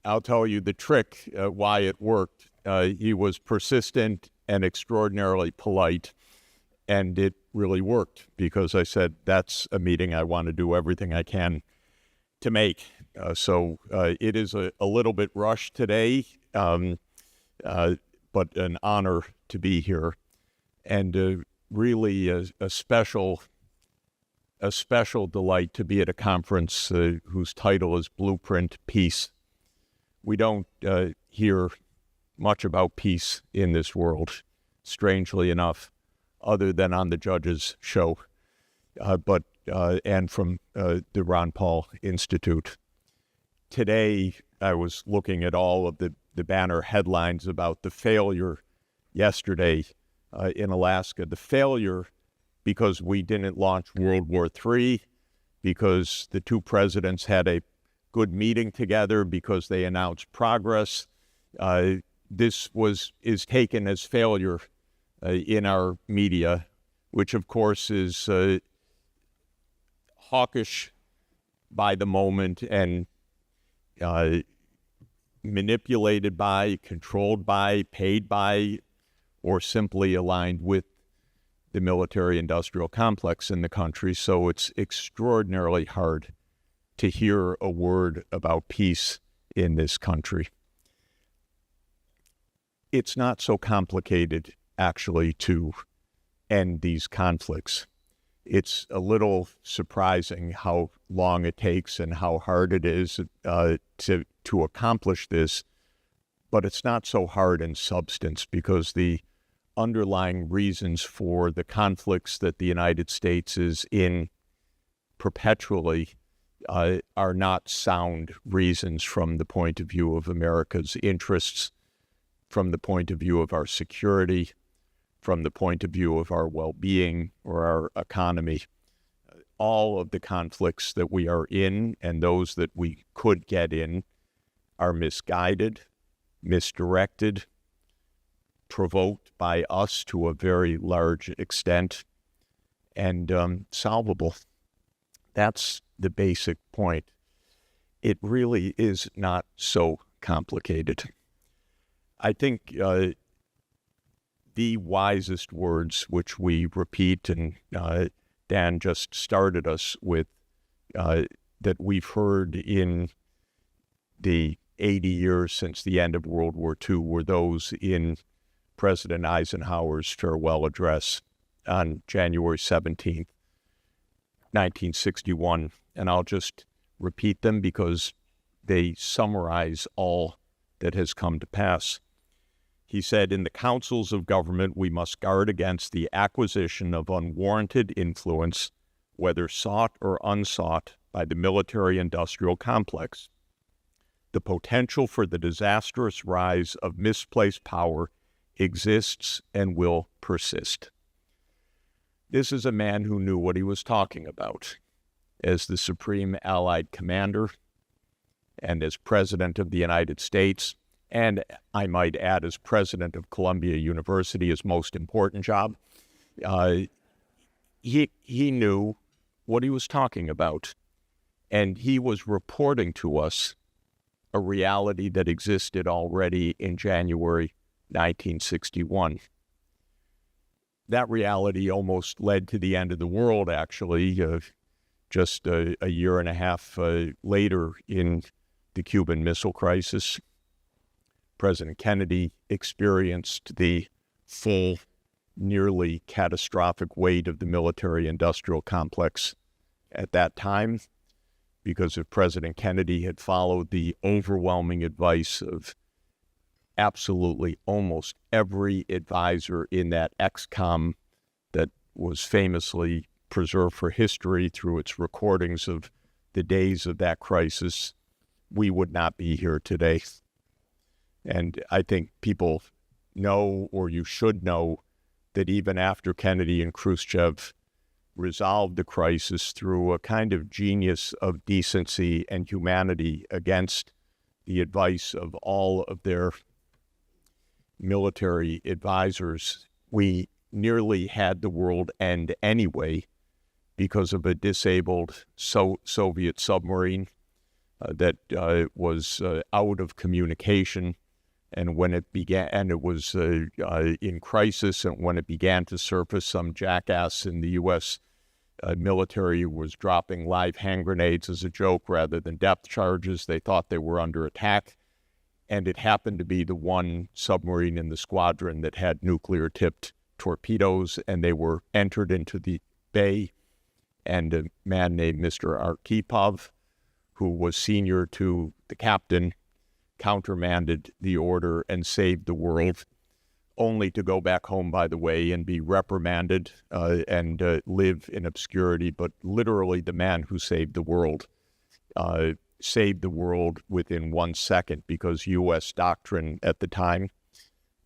I'll tell you the trick, why it worked. He was persistent and extraordinarily polite, and it really worked because I said, that's a meeting I want to do everything I can to make. So it is a little bit rushed today, but an honor to be here, and really a special delight to be at a conference whose title is Blueprint Peace. We don't hear much about peace in this world, strangely enough, other than on the Judge's show, and from the Ron Paul Institute. Today, I was looking at all of the banner headlines about the failure yesterday in Alaska. The failure because we didn't launch World War III, because the two presidents had a good meeting together, because they announced progress. This is taken as failure in our media, which of course is hawkish by the moment and manipulated by, controlled by, paid by, or simply aligned with the military-industrial complex in the country. So it's extraordinarily hard to hear a word about peace in this country. It's not so complicated, actually, to end these conflicts. It's a little surprising how long it takes and how hard it is to accomplish this, but it's not so hard in substance because the underlying reasons for the conflicts that the United States is in perpetually are not sound reasons from the point of view of America's interests, from the point of view of our security, from the point of view of our well-being or our economy. All of the conflicts that we are in and those that we could get in are misguided, misdirected, provoked by us to a very large extent, and solvable. That's the basic point. It really is not so complicated. I think the wisest words, which we repeat, and Dan just started us with, that we've heard in the 80 years since the end of World War II, were those in President Eisenhower's farewell address on January 17th, 1961. And I'll just repeat them because they summarize all that has come to pass. He said, "In the councils of government, we must guard against the acquisition of unwarranted influence, whether sought or unsought, by the military-industrial complex. The potential for the disastrous rise of misplaced power exists and will persist." This is a man who knew what he was talking about. As the Supreme Allied Commander and as President of the United States, and I might add as President of Columbia University, his most important job, he knew what he was talking about. And he was reporting to us a reality that existed already in January 1961. That reality almost led to the end of the world, actually, just a year and a half later in the Cuban Missile Crisis. President Kennedy experienced the full, nearly catastrophic weight of the military-industrial complex at that time, because if President Kennedy had followed the overwhelming advice of absolutely almost every advisor in that ex-com that was famously preserved for history through its recordings of the days of that crisis, we would not be here today. And I think people know, or you should know, that even after Kennedy and Khrushchev resolved the crisis through a kind of genius of decency and humanity against the advice of all of their military advisors, we nearly had the world end anyway because of a disabled Soviet submarine, that was out of communication. And when it began, and it was in crisis, and when it began to surface, some jackass in the U.S. Military was dropping live hand grenades as a joke rather than depth charges. They thought they were under attack. And it happened to be the one submarine in the squadron that had nuclear-tipped torpedoes, and they were entered into the bay. And a man named Mr. Arkhipov, who was senior to the captain, countermanded the order and saved the world, only to go back home, by the way, and be reprimanded and live in obscurity. But literally, the man who saved the world within 1 second, because US doctrine at the time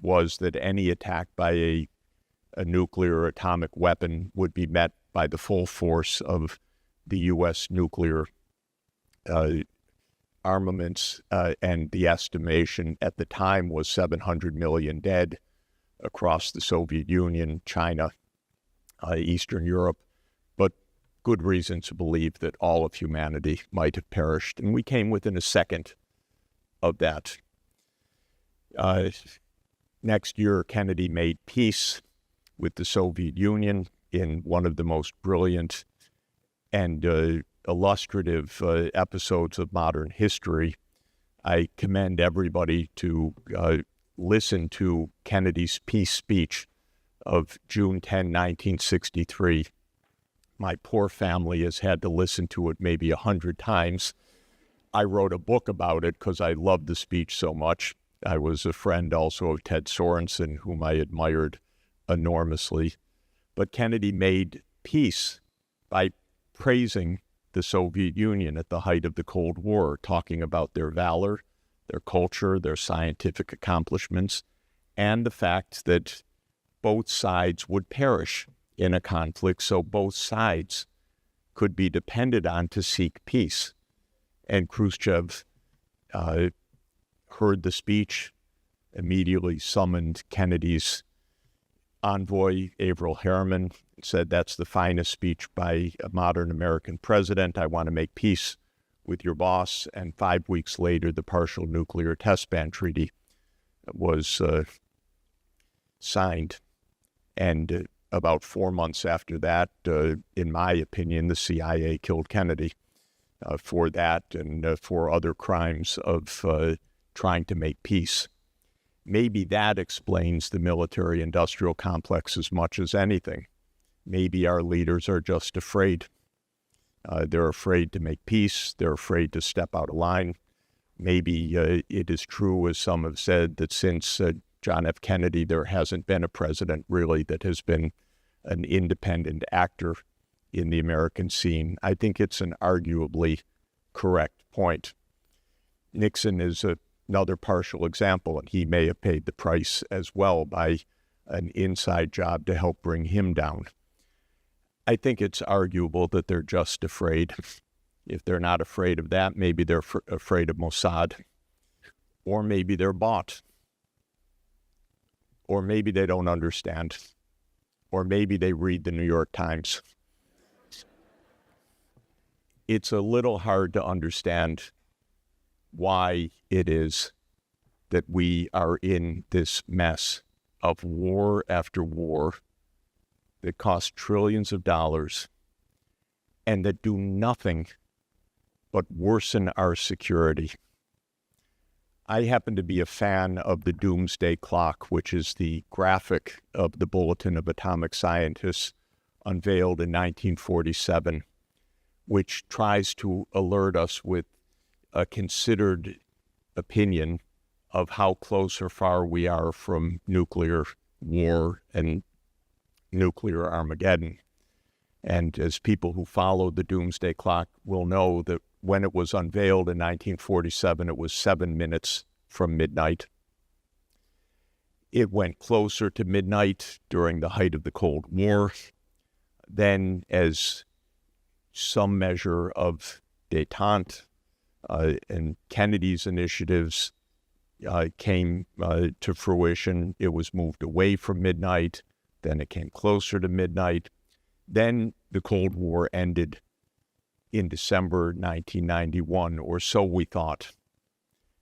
was that any attack by a nuclear or atomic weapon would be met by the full force of the US nuclear armaments, and the estimation at the time was 700 million dead across the Soviet Union, China, Eastern Europe, but good reason to believe that all of humanity might have perished. And we came within a second of that. Next year, Kennedy made peace with the Soviet Union in one of the most brilliant and illustrative episodes of modern history. I commend everybody to listen to Kennedy's peace speech of June 10, 1963. My poor family has had to listen to it maybe 100 times. I wrote a book about it because I loved the speech so much. I was a friend also of Ted Sorensen, whom I admired enormously. But Kennedy made peace by praising the Soviet Union at the height of the Cold War, talking about their valor, their culture, their scientific accomplishments, and the fact that both sides would perish in a conflict, so both sides could be depended on to seek peace. And Khrushchev heard the speech, immediately summoned Kennedy's envoy, Averell Harriman, said, "That's the finest speech by a modern American president. I want to make peace with your boss." And 5 weeks later, the Partial Nuclear Test Ban Treaty was signed. And about 4 months after that, in my opinion, the CIA killed Kennedy for that and for other crimes of trying to make peace. Maybe that explains the military-industrial complex as much as anything. Maybe our leaders are just afraid. They're afraid to make peace. They're afraid to step out of line. Maybe it is true, as some have said, that since John F. Kennedy, there hasn't been a president really that has been an independent actor in the American scene. I think it's an arguably correct point. Nixon is another partial example, and he may have paid the price as well by an inside job to help bring him down. I think it's arguable that they're just afraid. If they're not afraid of that, maybe they're afraid of Mossad, or maybe they're bought, or maybe they don't understand, or maybe they read the New York Times. It's a little hard to understand why it is that we are in this mess of war after war that cost trillions of dollars and that do nothing but worsen our security. I happen to be a fan of the Doomsday Clock, which is the graphic of the Bulletin of Atomic Scientists unveiled in 1947, which tries to alert us with a considered opinion of how close or far we are from nuclear war and nuclear Armageddon. And as people who follow the Doomsday Clock will know, that when it was unveiled in 1947, it was 7 minutes from midnight. It went closer to midnight during the height of the Cold War. Then, as some measure of détente and Kennedy's initiatives came to fruition, it was moved away from midnight. Then it came closer to midnight. Then the Cold War ended in December 1991, or so we thought.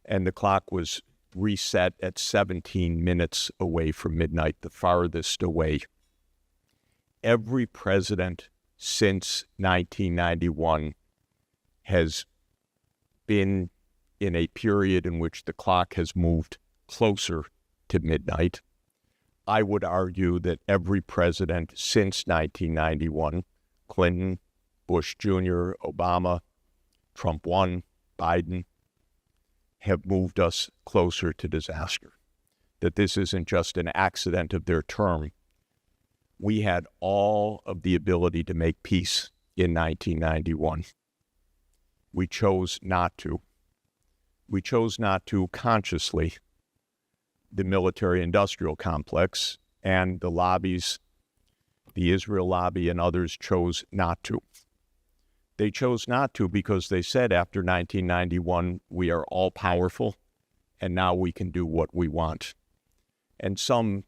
And the clock was reset at 17 minutes away from midnight, the farthest away. Every president since 1991 has been in a period in which the clock has moved closer to midnight. I would argue that every president since 1991, Clinton, Bush Jr., Obama, Trump 1, Biden, have moved us closer to disaster. That this isn't just an accident of their term. We had all of the ability to make peace in 1991. We chose not to. We chose not to consciously. The military-industrial complex and the lobbies, the Israel lobby and others, chose not to. They chose not to because they said after 1991, we are all powerful and now we can do what we want. And some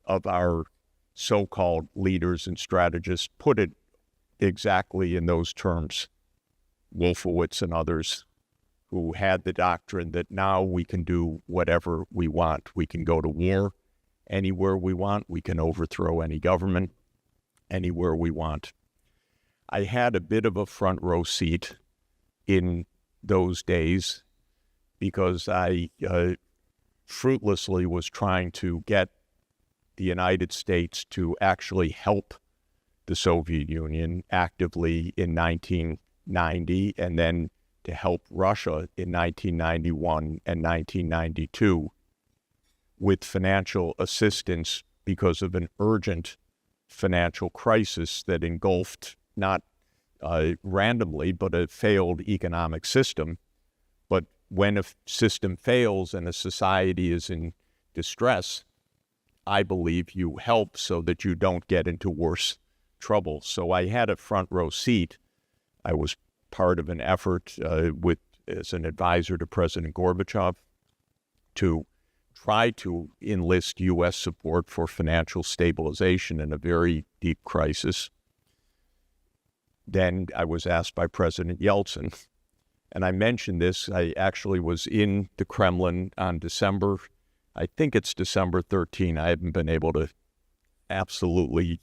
of our so-called leaders and strategists put it exactly in those terms. Wolfowitz and others who had the doctrine that now we can do whatever we want. We can go to war anywhere we want. We can overthrow any government anywhere we want. I had a bit of a front row seat in those days because I fruitlessly was trying to get the United States to actually help the Soviet Union actively in 1990 and then to help Russia in 1991 and 1992 with financial assistance because of an urgent financial crisis that engulfed not randomly, but a failed economic system. But when a system fails and a society is in distress, I believe you help so that you don't get into worse trouble. So I had a front row seat. I was part of an effort as an advisor to President Gorbachev to try to enlist U.S. support for financial stabilization in a very deep crisis. Then I was asked by President Yeltsin, and I mentioned this. I actually was in the Kremlin on I think it's December 13. I haven't been able to absolutely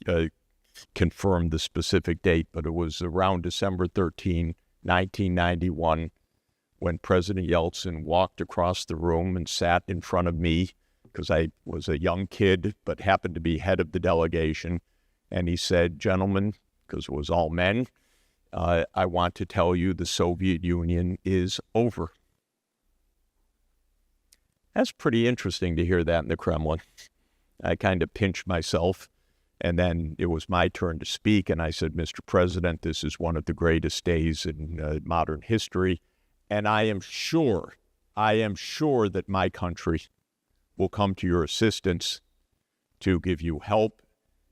confirm the specific date, but it was around December 13, 1991, when President Yeltsin walked across the room and sat in front of me, because I was a young kid but happened to be head of the delegation, and he said, "Gentlemen," because it was all men, "I want to tell you the Soviet Union is over." That's pretty interesting to hear that in the Kremlin. I kind of pinched myself, and then it was my turn to speak, and I said, "Mr. President, this is one of the greatest days in modern history, and I am sure that my country will come to your assistance to give you help,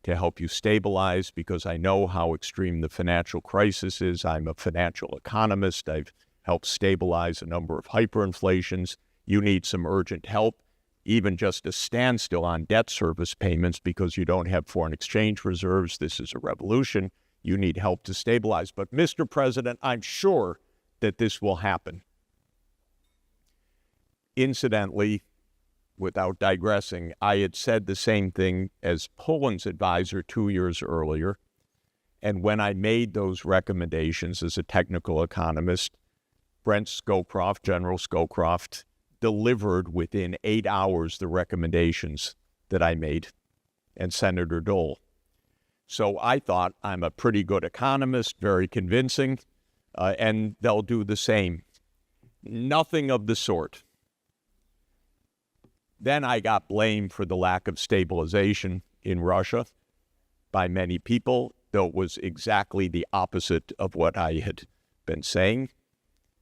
to help you stabilize, because I know how extreme the financial crisis is. I'm a financial economist. I've helped stabilize a number of hyperinflations. You need some urgent help, even just a standstill on debt service payments because you don't have foreign exchange reserves. This is a revolution. You need help to stabilize. But, Mr. President, I'm sure that this will happen." Incidentally, without digressing, I had said the same thing as Poland's advisor 2 years earlier. And when I made those recommendations as a technical economist, Brent Scowcroft, General Scowcroft, delivered within 8 hours the recommendations that I made, and Senator Dole. So I thought, I'm a pretty good economist, very convincing, and they'll do the same. Nothing of the sort. Then I got blamed for the lack of stabilization in Russia by many people, though it was exactly the opposite of what I had been saying,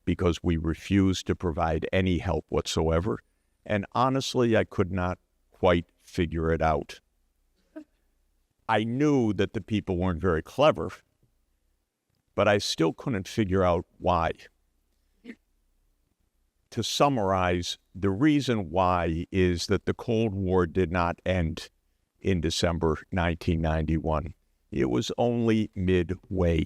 because we refused to provide any help whatsoever. And honestly, I could not quite figure it out. I knew that the people weren't very clever, but I still couldn't figure out why. To summarize, the reason why is that the Cold War did not end in December 1991. It was only midway.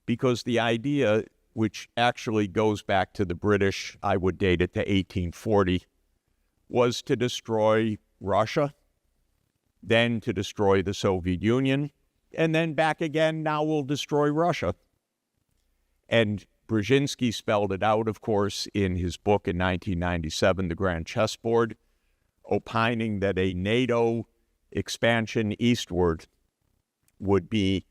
because the idea, which actually goes back to the British, I would date it to 1840, was to destroy Russia, then to destroy the Soviet Union, and then back again, now we'll destroy Russia. And Brzezinski spelled it out, of course, in his book in 1997, The Grand Chessboard, opining that a NATO expansion eastward would be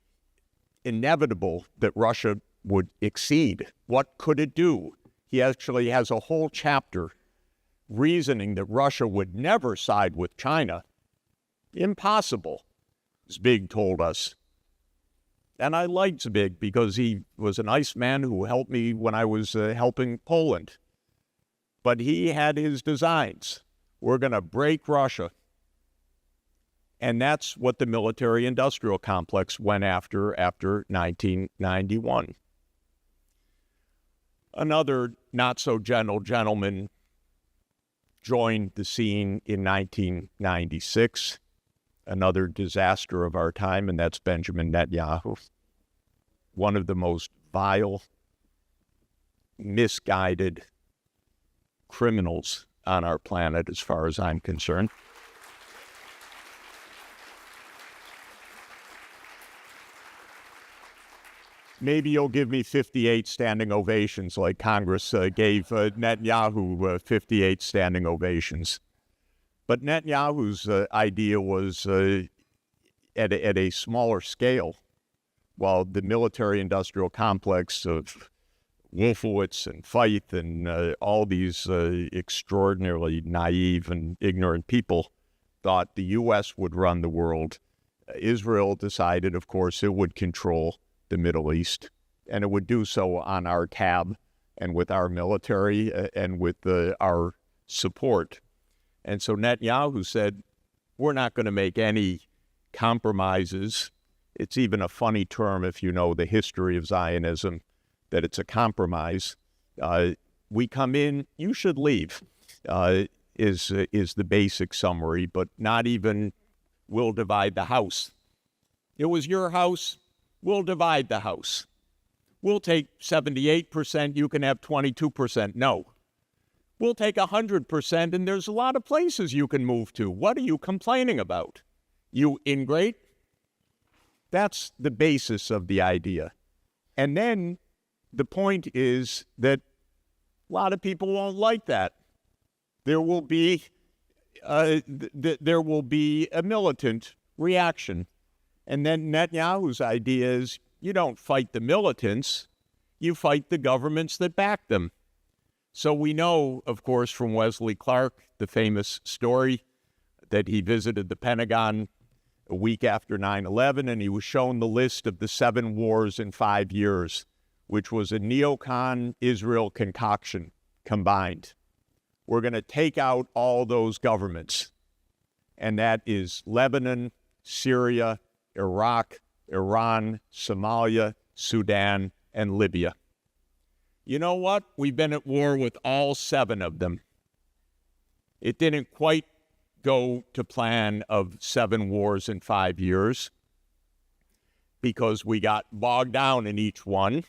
inevitable, that Russia would exceed. What could it do? He actually has a whole chapter reasoning that Russia would never side with China. Impossible, Zbig told us. And I liked Zbig because he was a nice man who helped me when I was helping Poland. But he had his designs. We're going to break Russia. And that's what the military-industrial complex went after 1991. Another not-so-gentle gentleman joined the scene in 1996, another disaster of our time, and that's Benjamin Netanyahu, one of the most vile, misguided criminals on our planet, as far as I'm concerned. Maybe you'll give me 58 standing ovations like Congress gave Netanyahu 58 standing ovations. But Netanyahu's idea was at a smaller scale, while the military-industrial complex of Wolfowitz and Feith and all these extraordinarily naive and ignorant people thought the U.S. would run the world. Israel decided, of course, it would control the Middle East, and it would do so on our tab and with our military and with our support. And so Netanyahu said, we're not going to make any compromises. It's even a funny term if you know the history of Zionism, that it's a compromise. We come in, you should leave, is the basic summary, but not even we'll divide the house. It was your house. We'll divide the house. We'll take 78%, you can have 22%. No. We'll take 100%, and there's a lot of places you can move to. What are you complaining about? You ingrate? That's the basis of the idea. And then the point is that a lot of people won't like that. There will be a militant reaction. And then Netanyahu's idea is you don't fight the militants, you fight the governments that back them. So we know, of course, from Wesley Clark, the famous story that he visited the Pentagon a week after 9/11, and he was shown the list of the 7 wars in 5 years, which was a neocon Israel concoction combined. We're going to take out all those governments, and that is Lebanon, Syria, Iraq, Iran, Somalia, Sudan, and Libya. You know what? We've been at war with all 7 of them. It didn't quite go to plan of 7 wars in 5 years because we got bogged down in each one.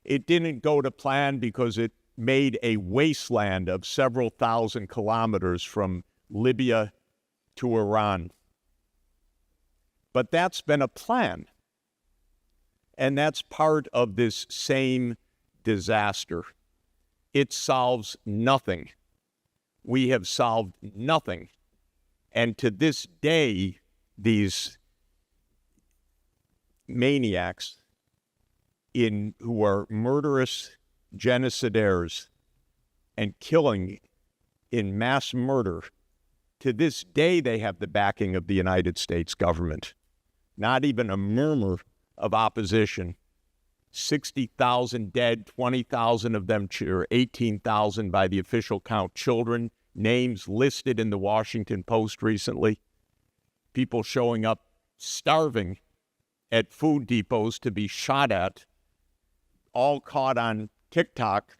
It didn't go to plan because it made a wasteland of several thousand kilometers from Libya to Iran. But that's been a plan. And that's part of this same disaster. It solves nothing. We have solved nothing. And to this day, these maniacs who are murderous genocidaires and killing in mass murder, to this day they have the backing of the United States government. Not even a murmur of opposition. 60,000 dead, 20,000 of them, or 18,000 by the official count, children, names listed in the Washington Post recently. People showing up starving at food depots to be shot at, all caught on TikTok.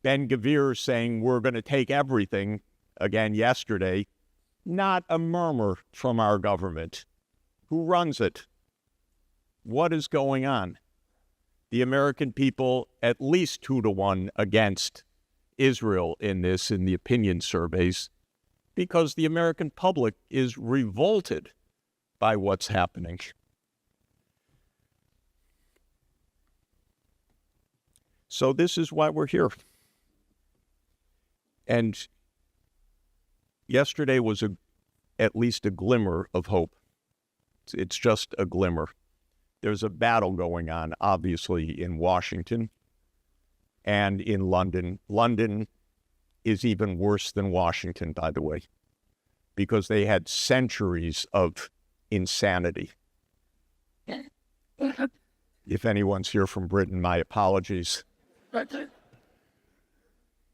Ben-Gvir saying we're going to take everything, again yesterday. Not a murmur from our government. Who runs it? What is going on? The American people at least 2-1 against Israel in this, in the opinion surveys, because the American public is revolted by what's happening. So this is why we're here. And yesterday was at least a glimmer of hope. It's just a glimmer. There's a battle going on, obviously, in Washington and in London. London is even worse than Washington, by the way, because they had centuries of insanity. If anyone's here from Britain, my apologies.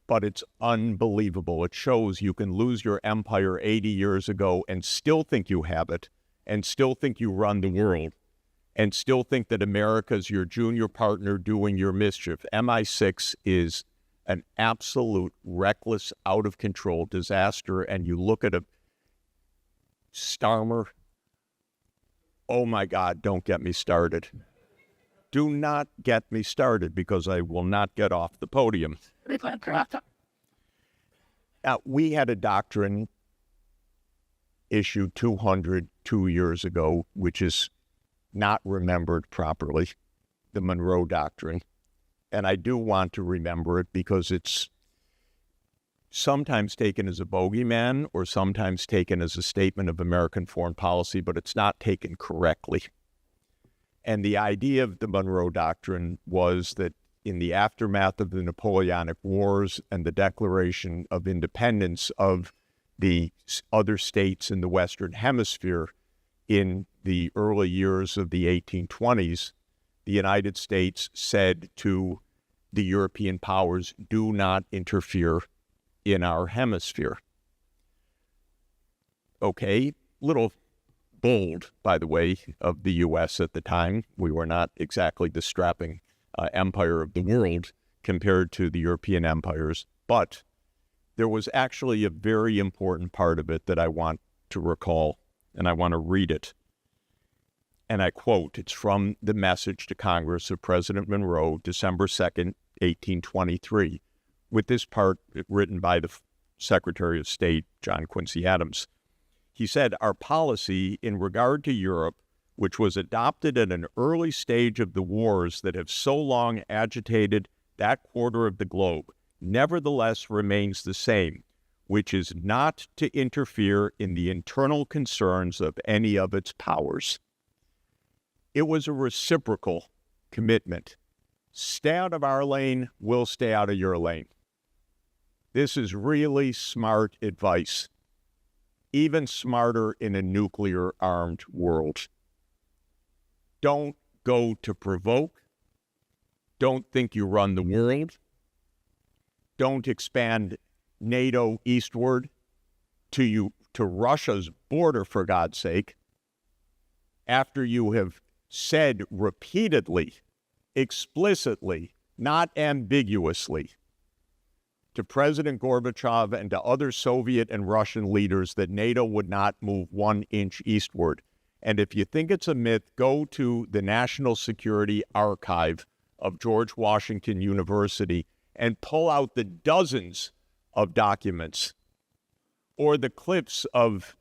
But it's unbelievable. It shows you can lose your empire 80 years ago and still think you have it, and still think you run the world, and still think that America's your junior partner doing your mischief. MI6 is an absolute reckless, out-of-control disaster, and you look at a Starmer, oh my God, don't get me started. Do not get me started, because I will not get off the podium. Now, we had a doctrine issued 202 years ago, which is not remembered properly, the Monroe Doctrine. And I do want to remember it because it's sometimes taken as a bogeyman or sometimes taken as a statement of American foreign policy, but it's not taken correctly. And the idea of the Monroe Doctrine was that in the aftermath of the Napoleonic Wars and the Declaration of Independence of the other states in the Western Hemisphere in the early years of the 1820s, the United States said to the European powers, do not interfere in our hemisphere. Okay, little bold, by the way, of the U.S. at the time. We were not exactly the strapping empire of the world compared to the European empires, but there was actually a very important part of it that I want to recall, and I want to read it. And I quote, it's from the message to Congress of President Monroe, December 2nd, 1823, with this part written by the Secretary of State, John Quincy Adams. He said, our policy in regard to Europe, which was adopted at an early stage of the wars that have so long agitated that quarter of the globe, nevertheless remains the same, which is not to interfere in the internal concerns of any of its powers. It was a reciprocal commitment. Stay out of our lane, we'll stay out of your lane. This is really smart advice, even smarter in a nuclear-armed world. Don't go to provoke. Don't think you run the world. Don't expand NATO eastward to Russia's border, for God's sake, after you have said repeatedly, explicitly, not ambiguously, to President Gorbachev and to other Soviet and Russian leaders that NATO would not move 1 inch eastward. And if you think it's a myth, go to the National Security Archive of George Washington University and pull out the dozens of documents or the clips of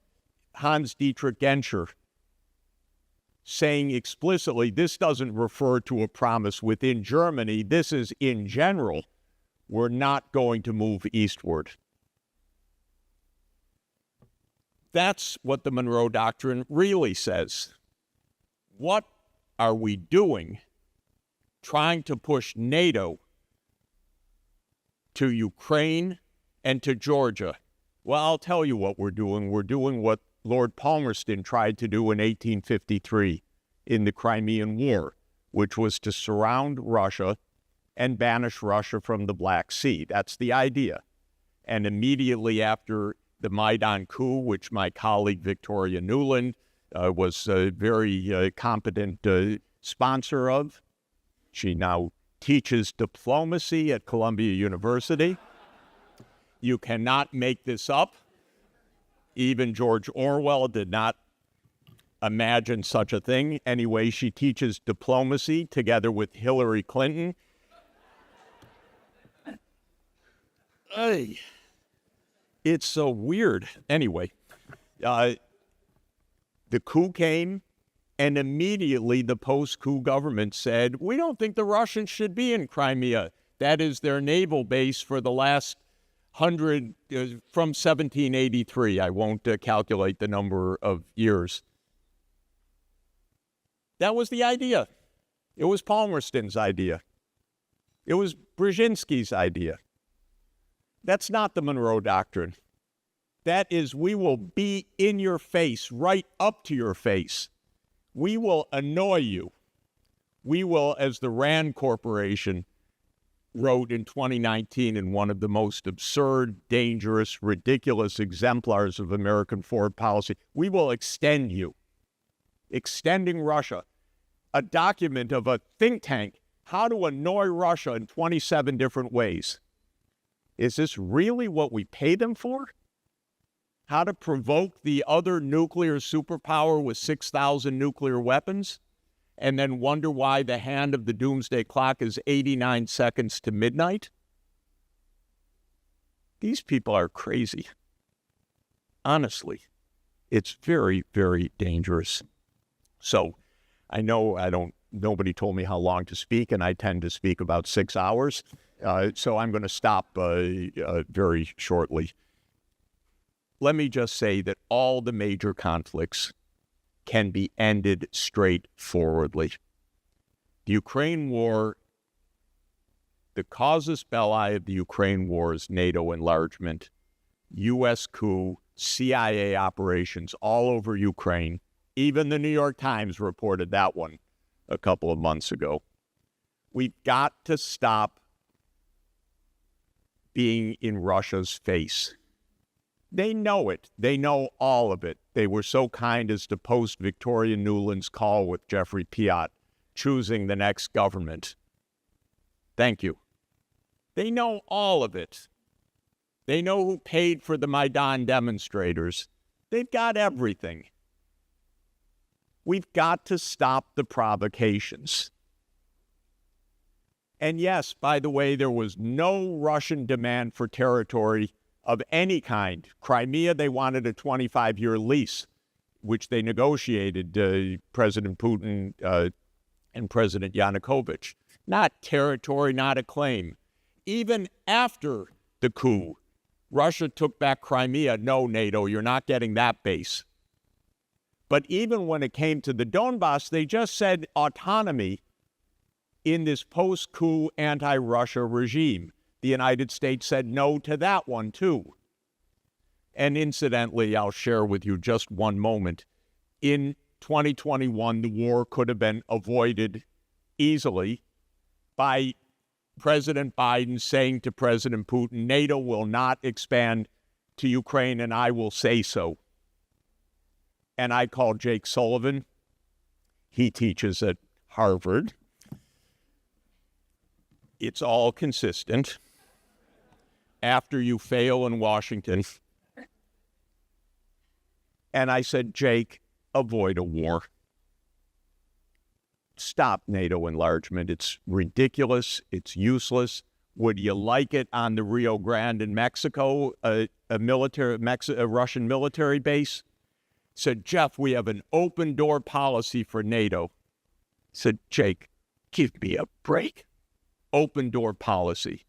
Hans Dietrich Genscher saying explicitly, this doesn't refer to a promise within Germany, this is in general, we're not going to move eastward. That's what the Monroe Doctrine really says. What are we doing trying to push NATO to Ukraine and to Georgia? Well, I'll tell you what we're doing. We're doing what Lord Palmerston tried to do in 1853 in the Crimean War, which was to surround Russia and banish Russia from the Black Sea. That's the idea. And immediately after the Maidan coup, which my colleague Victoria Nuland was a very competent sponsor of, she now teaches diplomacy at Columbia University. You cannot make this up. Even George Orwell did not imagine such a thing. Anyway, she teaches diplomacy together with Hillary Clinton. Hey, it's so weird. Anyway, the coup came, and immediately the post-coup government said, we don't think the Russians should be in Crimea. That is their naval base for the last 100, from 1783. I won't calculate the number of years. That was the idea. It was Palmerston's idea. It was Brzezinski's idea. That's not the Monroe Doctrine. That is, we will be in your face, right up to your face. We will annoy you. We will, as the Rand Corporation wrote in 2019 in one of the most absurd, dangerous, ridiculous exemplars of American foreign policy, we will extend you. Extending Russia. A document of a think tank, how to annoy Russia in 27 different ways. Is this really what we pay them for? How to provoke the other nuclear superpower with 6,000 nuclear weapons? And then wonder why the hand of the doomsday clock is 89 seconds to midnight? These people are crazy. Honestly, it's very, very dangerous. So I know nobody told me how long to speak, and I tend to speak about 6 hours. So I'm going to stop very shortly. Let me just say that all the major conflicts can be ended straightforwardly. The Ukraine war, the casus belli of the Ukraine war is NATO enlargement, U.S. coup, CIA operations all over Ukraine. Even the New York Times reported that one a couple of months ago. We've got to stop being in Russia's face. They know it. They know all of it. They were so kind as to post Victoria Nuland's call with Jeffrey Piat, choosing the next government. Thank you. They know all of it. They know who paid for the Maidan demonstrators. They've got everything. We've got to stop the provocations. And yes, by the way, there was no Russian demand for territory of any kind. Crimea, they wanted a 25-year lease, which they negotiated, President Putin and President Yanukovych. Not territory, not a claim. Even after the coup, Russia took back Crimea. No, NATO, you're not getting that base. But even when it came to the Donbass, they just said autonomy in this post-coup anti-Russia regime. The United States said no to that one, too. And incidentally, I'll share with you just one moment. In 2021, the war could have been avoided easily by President Biden saying to President Putin, NATO will not expand to Ukraine, and I will say so. And I called Jake Sullivan. He teaches at Harvard. It's all consistent. After you fail in Washington. And I said, Jake, avoid a war. Stop NATO enlargement. It's ridiculous. It's useless. Would you like it on the Rio Grande in Mexico, a Russian military base? Said, Jeff, we have an open door policy for NATO. Said, Jake, give me a break. Open door policy.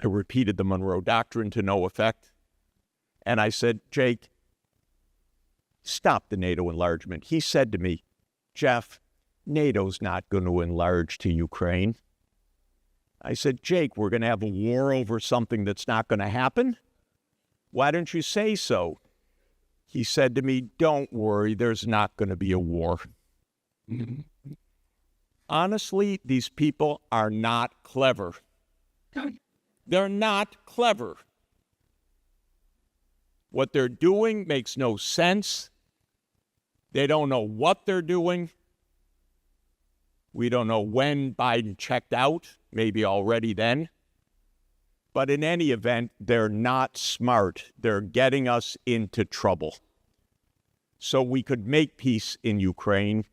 I repeated the Monroe Doctrine to no effect. And I said, Jake, stop the NATO enlargement. He said to me, Jeff, NATO's not going to enlarge to Ukraine. I said, Jake, we're going to have a war over something that's not going to happen? Why don't you say so? He said to me, don't worry, there's not going to be a war. Honestly, these people are not clever. They're not clever. What they're doing makes no sense. They don't know what they're doing. We don't know when Biden checked out, maybe already then. But in any event, they're not smart. They're getting us into trouble. so we could make peace in Ukraine.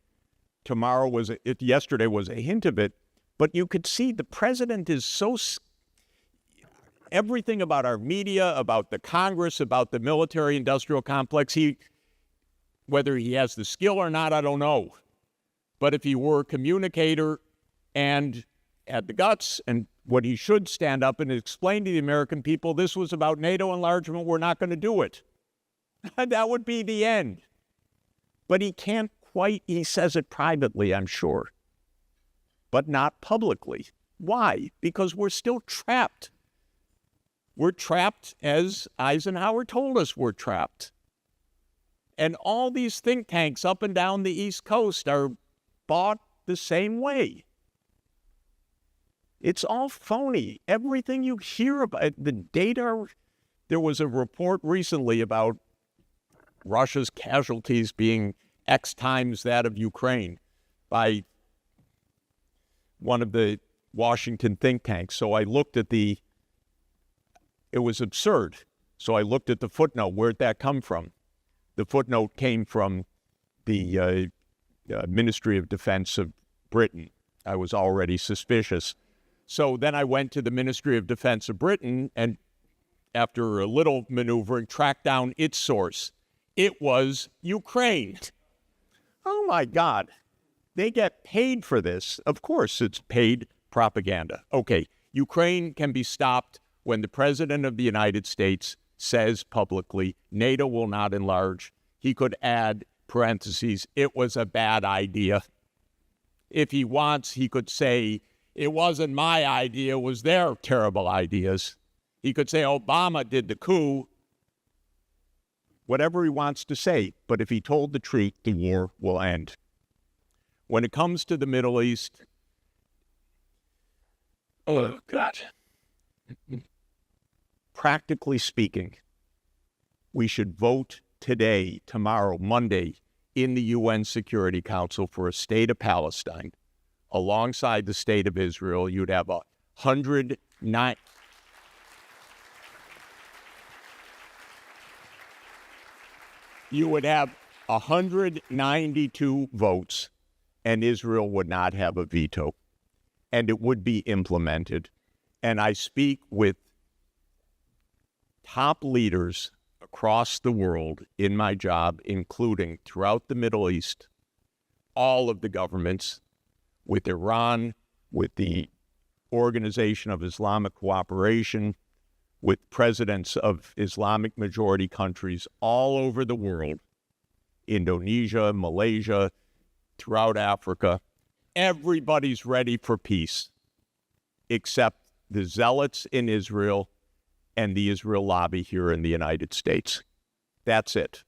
Yesterday was a hint of it, but you could see the president is everything about our media, about the Congress, about the military-industrial complex, whether he has the skill or not, I don't know. But if he were a communicator and had the guts, and what he should stand up and explain to the American people, this was about NATO enlargement, we're not going to do it. That would be the end. But he can't quite, he says it privately, I'm sure, but not publicly. Why? Because we're still trapped. We're trapped as Eisenhower told us we're trapped. And all these think tanks up and down the East Coast are bought the same way. It's all phony. Everything you hear about, the data, there was a report recently about Russia's casualties being X times that of Ukraine by one of the Washington think tanks. So I looked at it was absurd. So I looked at the footnote. Where'd that come from? The footnote came from the Ministry of Defense of Britain. I was already suspicious. So then I went to the Ministry of Defense of Britain and, after a little maneuvering, tracked down its source. It was Ukraine. Oh my God. They get paid for this. Of course, it's paid propaganda. Okay, Ukraine can be stopped when the President of the United States says publicly, NATO will not enlarge. He could add parentheses, it was a bad idea. If he wants, he could say, it wasn't my idea, it was their terrible ideas. He could say Obama did the coup. Whatever he wants to say, but if he told the truth, the war will end. When it comes to the Middle East, oh God. Practically speaking, we should vote today, tomorrow, Monday, in the UN Security Council for a state of Palestine. Alongside the state of Israel, you'd have 109. You would have 192 votes, and Israel would not have a veto, and it would be implemented. And I speak with top leaders across the world in my job, including throughout the Middle East, all of the governments, with Iran, with the Organization of Islamic Cooperation, with presidents of Islamic majority countries all over the world, Indonesia, Malaysia, throughout Africa. Everybody's ready for peace, except the zealots in Israel and the Israel lobby here in the United States. That's it.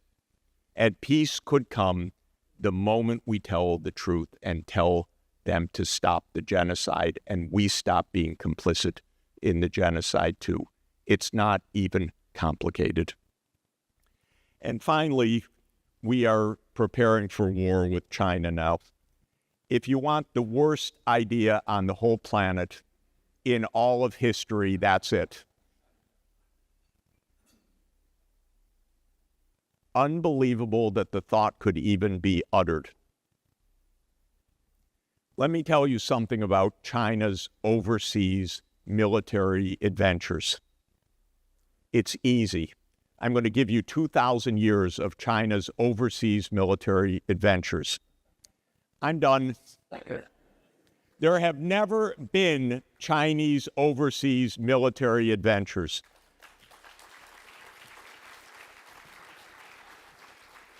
And peace could come the moment we tell the truth and tell them to stop the genocide, and we stop being complicit in the genocide too. It's not even complicated. And finally, we are preparing for war with China now. If you want the worst idea on the whole planet in all of history, that's it. Unbelievable that the thought could even be uttered. Let me tell you something about China's overseas military adventures. It's easy. I'm going to give you 2,000 years of China's overseas military adventures. I'm done. There have never been Chinese overseas military adventures.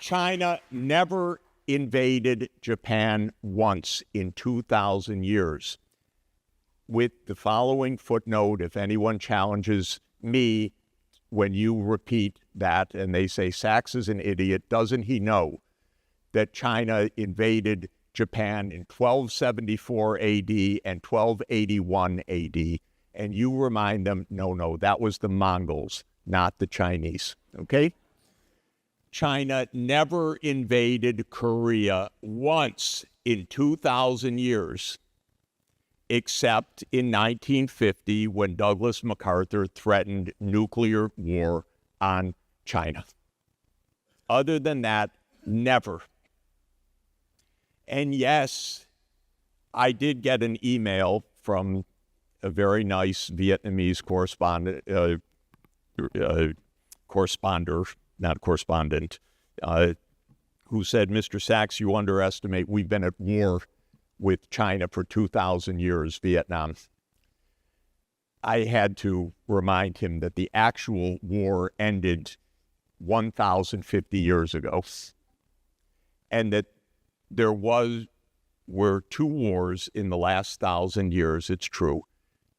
China never invaded Japan once in 2,000 years. With the following footnote, if anyone challenges me when you repeat that and they say Sachs is an idiot, doesn't he know that China invaded Japan in 1274 AD and 1281 AD? And you remind them, no, that was the Mongols, not the Chinese, okay? China never invaded Korea once in 2,000 years, except in 1950 when Douglas MacArthur threatened nuclear war on China. Other than that, Never. And yes, I did get an email from a very nice Vietnamese correspondent, who said, Mr. Sachs, you underestimate, we've been at war with China for 2,000 years, Vietnam. I had to remind him that the actual war ended 1,050 years ago, and that there were two wars in the last 1,000 years, it's true.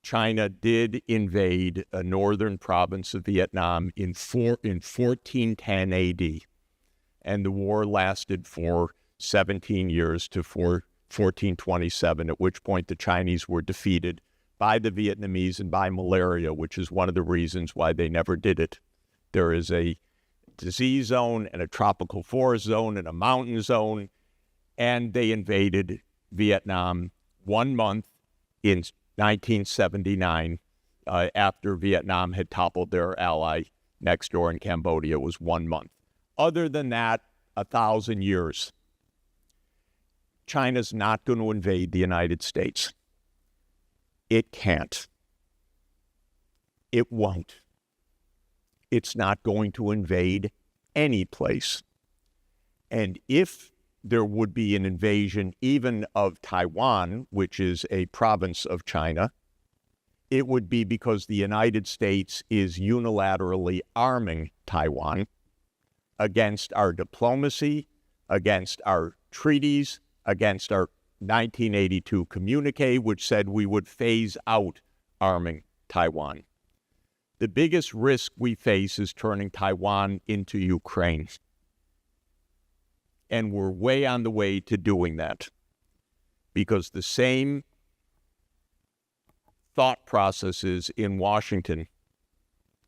China did invade a northern province of Vietnam in 1410 AD, and the war lasted for 17 years to 1427, at which point the Chinese were defeated by the Vietnamese and by malaria, which is one of the reasons why they never did it. There is a disease zone and a tropical forest zone and a mountain zone, and they invaded Vietnam 1 month in 1979 after Vietnam had toppled their ally next door in Cambodia. It was 1 month. Other than that, 1,000 years. China's not going to invade the United States. It can't. It won't. It's not going to invade any place. And if there would be an invasion even of Taiwan, which is a province of China, it would be because the United States is unilaterally arming Taiwan against our diplomacy, against our treaties, against our 1982 communique, which said we would phase out arming Taiwan. The biggest risk we face is turning Taiwan into Ukraine. And we're way on the way to doing that, because the same thought processes in Washington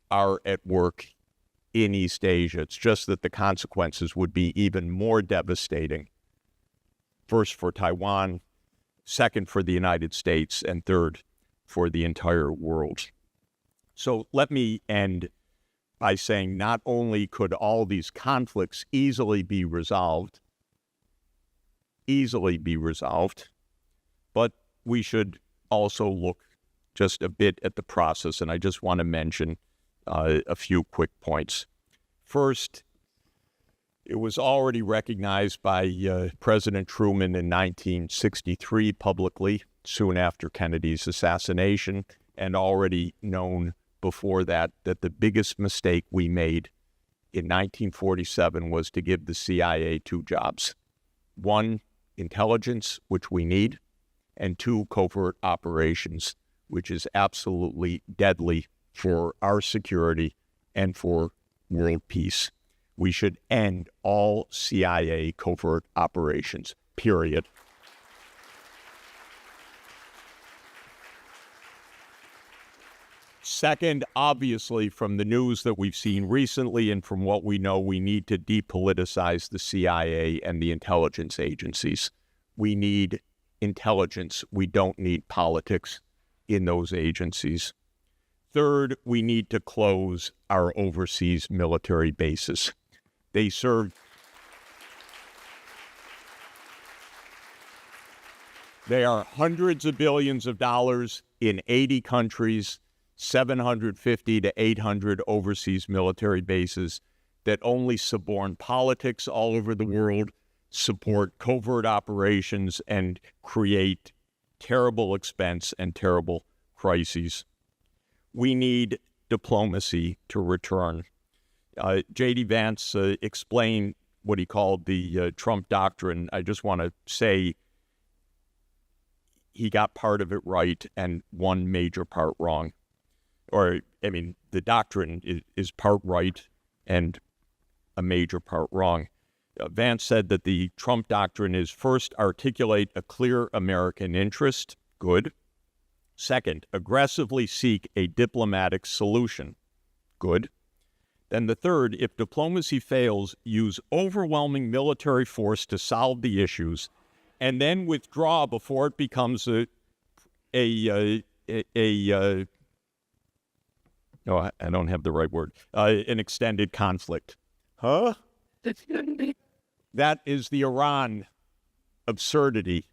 are at work in East Asia. It's just that the consequences would be even more devastating. First for Taiwan, second for the United States, and third for the entire world. So let me end by saying not only could all these conflicts easily be resolved, but we should also look just a bit at the process, and I just want to mention a few quick points. First, it was already recognized by President Truman in 1963 publicly, soon after Kennedy's assassination, and already known before that the biggest mistake we made in 1947 was to give the CIA two jobs. One, intelligence, which we need, and two, covert operations, which is absolutely deadly for our security and for world peace. We should end all CIA covert operations, period. Second, obviously, from the news that we've seen recently and from what we know, we need to depoliticize the CIA and the intelligence agencies. We need intelligence. We don't need politics in those agencies. Third, we need to close our overseas military bases. They serve They are hundreds of billions of dollars in 80 countries, 750 to 800 overseas military bases that only suborn politics all over the world, support covert operations, and create terrible expense and terrible crises. We need diplomacy to return. J.D. Vance explained what he called the Trump Doctrine. I just want to say he got part of it right and one major part wrong. The doctrine is part right and a major part wrong. Vance said that the Trump Doctrine is first, articulate a clear American interest. Good. Second, aggressively seek a diplomatic solution. Good. Then the third, if diplomacy fails, use overwhelming military force to solve the issues, and then withdraw before it becomes I don't have the right word, an extended conflict. Huh? That is the Iran absurdity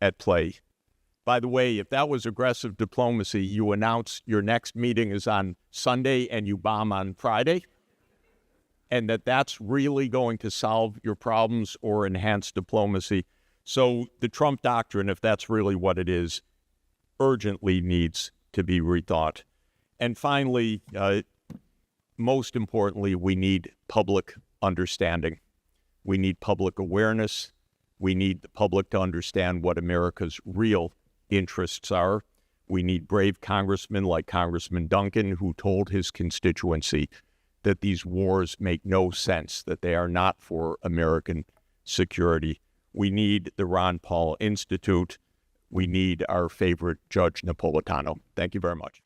at play. By the way, if that was aggressive diplomacy, you announce your next meeting is on Sunday and you bomb on Friday, and that's really going to solve your problems or enhance diplomacy. So the Trump doctrine, if that's really what it is, urgently needs to be rethought. And finally, most importantly, we need public understanding. We need public awareness. We need the public to understand what America's real interests are. We need brave congressmen like Congressman Duncan, who told his constituency that these wars make no sense, that they are not for American security. We need the Ron Paul Institute. We need our favorite Judge Napolitano. Thank you very much.